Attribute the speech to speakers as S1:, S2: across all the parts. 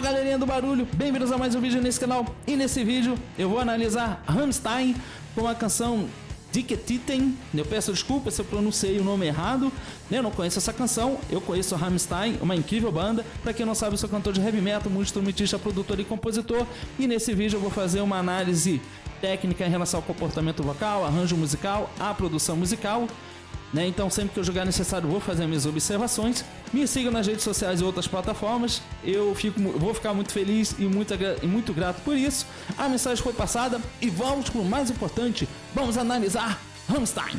S1: Fala galerinha do barulho, bem-vindos a mais um vídeo nesse canal. E nesse vídeo eu vou analisar Rammstein com a canção Dicke Titten. Eu peço desculpa se eu pronunciei o nome errado, eu não conheço essa canção. Eu conheço Rammstein, uma incrível banda. Pra quem não sabe, eu sou cantor de heavy metal, multi-instrumentista, produtor e compositor. E nesse vídeo eu vou fazer uma análise técnica em relação ao comportamento vocal, arranjo musical, a produção musical, né? Então sempre que eu julgar necessário vou fazer minhas observações. Me sigam nas redes sociais e outras plataformas. Vou ficar muito feliz e muito grato por isso. A mensagem foi passada e vamos para o mais importante. Vamos analisar Rammstein.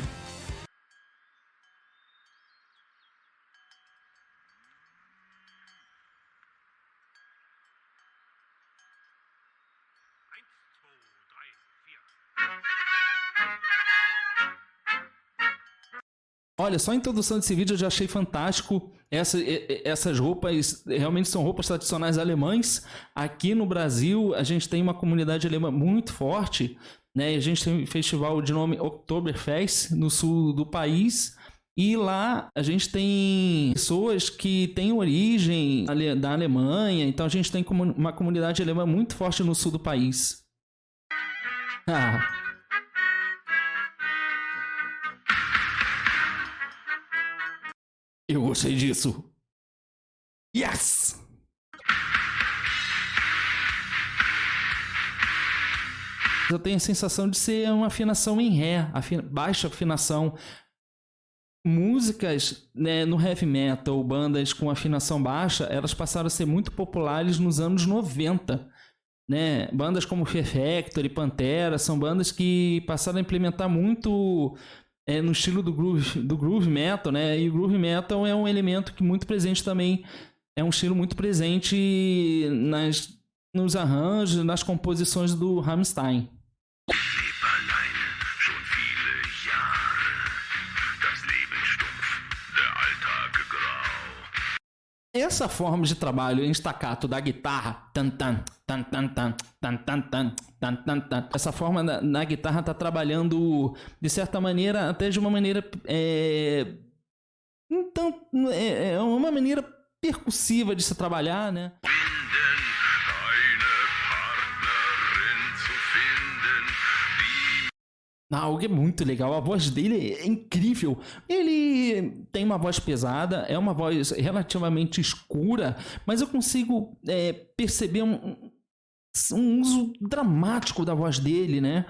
S1: Olha, só a introdução desse vídeo eu já achei fantástico. Essas roupas realmente são roupas tradicionais alemães. Aqui no Brasil a gente tem uma comunidade alemã muito forte, né? A gente tem um festival de nome Oktoberfest no sul do país. E lá a gente tem pessoas que têm origem da Alemanha. Então a gente tem uma comunidade alemã muito forte no sul do país. Eu gostei disso. Yes! Eu tenho a sensação de ser uma afinação em Ré, baixa afinação. Músicas, né, no heavy metal, bandas com afinação baixa, elas passaram a ser muito populares nos anos 90. Né? Bandas como Fear Factory, Pantera, são bandas que passaram a implementar muito no estilo do groove metal, né? E o groove metal é um elemento que muito presente também, é um estilo muito presente nos arranjos, nas composições do Rammstein. Essa forma de trabalho em staccato da guitarra, essa forma na guitarra está trabalhando de certa maneira, até de uma maneira então é uma maneira percussiva de se trabalhar, né? Algo é muito legal, a voz dele é incrível. Ele tem uma voz pesada, é uma voz relativamente escura, mas eu consigo perceber um uso dramático da voz dele, né?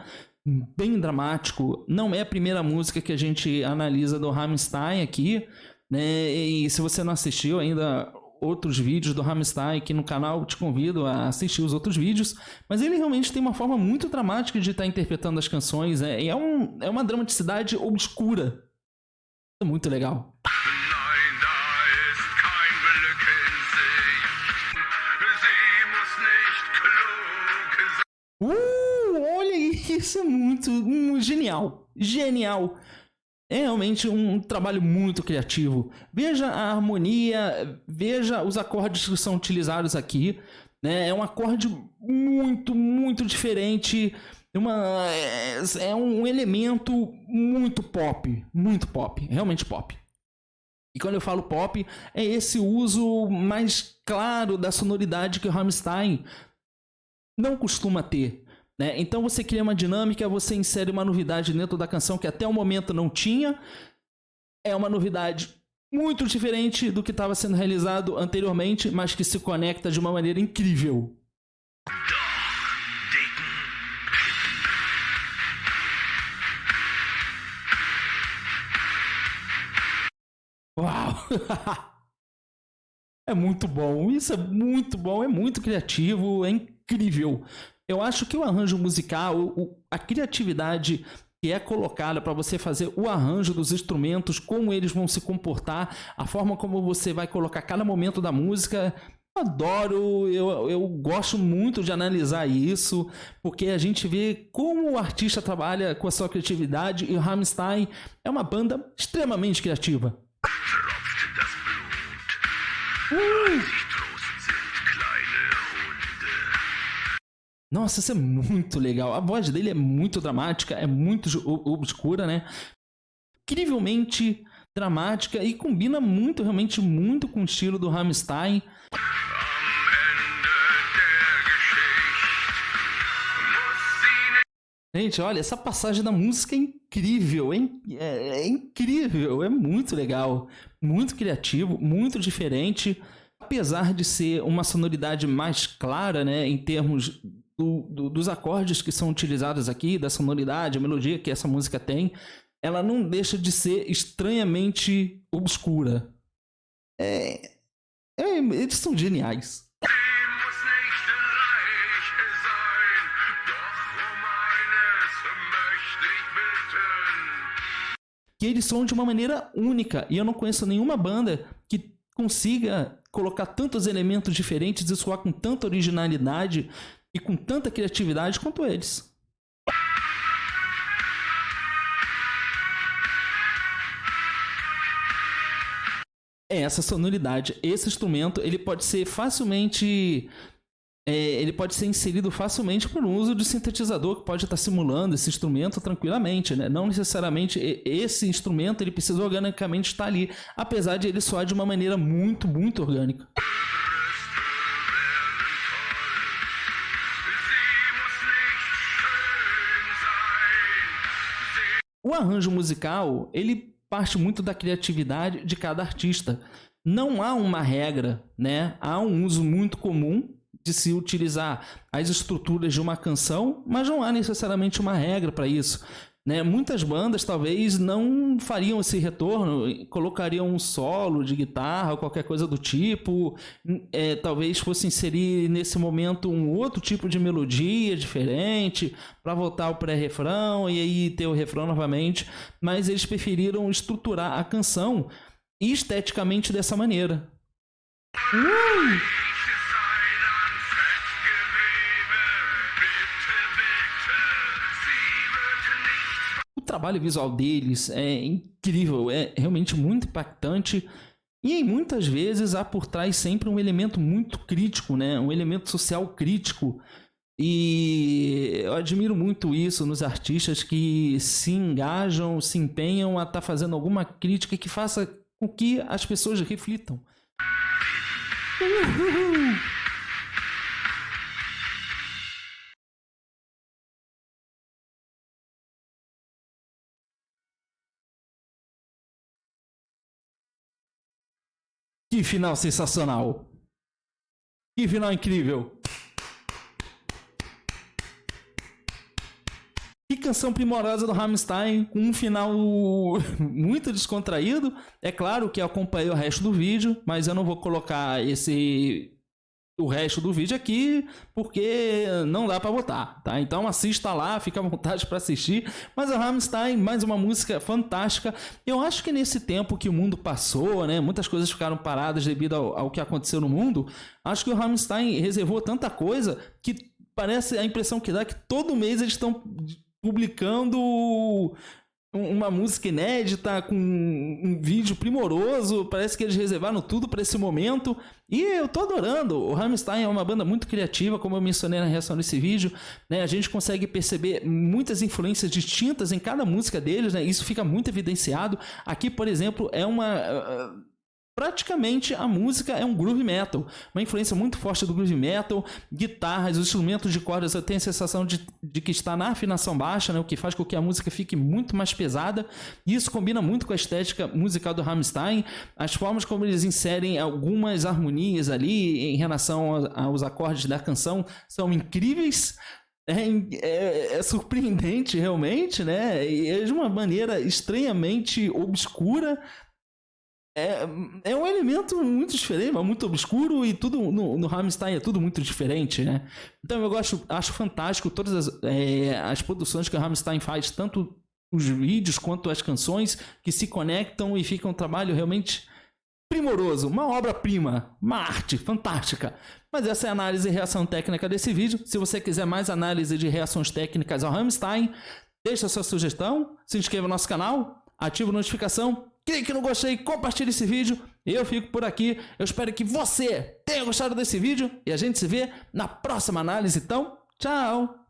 S1: Bem dramático. Não é a primeira música que a gente analisa do Rammstein aqui, né? E se você não assistiu ainda outros vídeos do Rammstein aqui no canal, te convido a assistir os outros vídeos, mas ele realmente tem uma forma muito dramática de estar interpretando as canções, é uma dramaticidade obscura, é muito legal. Olha isso, é muito genial, genial. É realmente um trabalho muito criativo. Veja a harmonia, veja os acordes que são utilizados aqui, né? É um acorde muito diferente. É um elemento muito pop, realmente pop. E quando eu falo pop, é esse uso mais claro da sonoridade que o Rammstein não costuma ter. Então você cria uma dinâmica, você insere uma novidade dentro da canção que até o momento não tinha. É uma novidade muito diferente do que estava sendo realizado anteriormente, mas que se conecta de uma maneira incrível. Uau! É muito bom, isso é muito bom, é muito criativo, é incrível. Eu acho que o arranjo musical, a criatividade que é colocada para você fazer o arranjo dos instrumentos, como eles vão se comportar, a forma como você vai colocar cada momento da música, eu adoro, eu gosto muito de analisar isso, porque a gente vê como o artista trabalha com a sua criatividade, e o Rammstein é uma banda extremamente criativa. Nossa, isso é muito legal. A voz dele é muito dramática, é muito obscura, né? Incrivelmente dramática e combina muito, realmente muito com o estilo do Rammstein. Gente, olha, essa passagem da música é incrível, é incrível, é muito legal, muito criativo, muito diferente. Apesar de ser uma sonoridade mais clara, né, em termos dos acordes que são utilizados aqui, da sonoridade, a melodia que essa música tem, ela não deixa de ser estranhamente obscura. Eles são geniais. Que eles são de uma maneira única, e eu não conheço nenhuma banda que consiga colocar tantos elementos diferentes e soar com tanta originalidade e com tanta criatividade quanto eles. Essa sonoridade, esse instrumento, ele pode ser facilmente... ele pode ser inserido facilmente por uso de sintetizador que pode estar simulando esse instrumento tranquilamente, né? Não necessariamente esse instrumento ele precisa organicamente estar ali, apesar de ele soar de uma maneira muito, muito orgânica. O arranjo musical, ele parte muito da criatividade de cada artista. Não há uma regra, né? Há um uso muito comum de se utilizar as estruturas de uma canção, mas não há necessariamente uma regra para isso, né? Muitas bandas talvez não fariam esse retorno, colocariam um solo de guitarra ou qualquer coisa do tipo, talvez fosse inserir nesse momento um outro tipo de melodia diferente para voltar ao pré-refrão e aí ter o refrão novamente, mas eles preferiram estruturar a canção esteticamente dessa maneira. O trabalho visual deles é incrível, é realmente muito impactante e muitas vezes há por trás sempre um elemento muito crítico, né? Um elemento social crítico, e eu admiro muito isso nos artistas que se engajam, se empenham a estar fazendo alguma crítica que faça com que as pessoas reflitam. Que final sensacional! Que final incrível! Que canção primorosa do Rammstein, com um final muito descontraído. É claro que eu acompanhei o resto do vídeo, mas eu não vou colocar o resto do vídeo aqui, porque não dá para botar, tá? Então assista lá, fica à vontade para assistir. Mas o Rammstein, mais uma música fantástica. Eu acho que nesse tempo que o mundo passou, né, muitas coisas ficaram paradas devido ao que aconteceu no mundo. Acho que o Rammstein reservou tanta coisa que parece, a impressão que dá é que todo mês eles estão publicando uma música inédita com um vídeo primoroso. Parece que eles reservaram tudo para esse momento e eu tô adorando. O Rammstein é uma banda muito criativa, como eu mencionei na reação desse vídeo, né? A gente consegue perceber muitas influências distintas em cada música deles, né? Isso fica muito evidenciado aqui. Por exemplo, praticamente a música é um groove metal, uma influência muito forte do groove metal, guitarras, os instrumentos de cordas, eu tenho a sensação de que está na afinação baixa, né, o que faz com que a música fique muito mais pesada, e isso combina muito com a estética musical do Rammstein, as formas como eles inserem algumas harmonias ali em relação aos acordes da canção são incríveis. É surpreendente realmente, né? E é de uma maneira estranhamente obscura. É um elemento muito diferente, muito obscuro, e tudo no Rammstein é tudo muito diferente, né? Então eu acho fantástico todas as produções que o Rammstein faz, tanto os vídeos quanto as canções, que se conectam e fica um trabalho realmente primoroso, uma obra-prima, uma arte fantástica. Mas essa é a análise e reação técnica desse vídeo. Se você quiser mais análise de reações técnicas ao Rammstein, deixa sua sugestão, se inscreva no nosso canal, ativa a notificação, clique no gostei, compartilhe esse vídeo. Eu fico por aqui. Eu espero que você tenha gostado desse vídeo e a gente se vê na próxima análise. Então, tchau!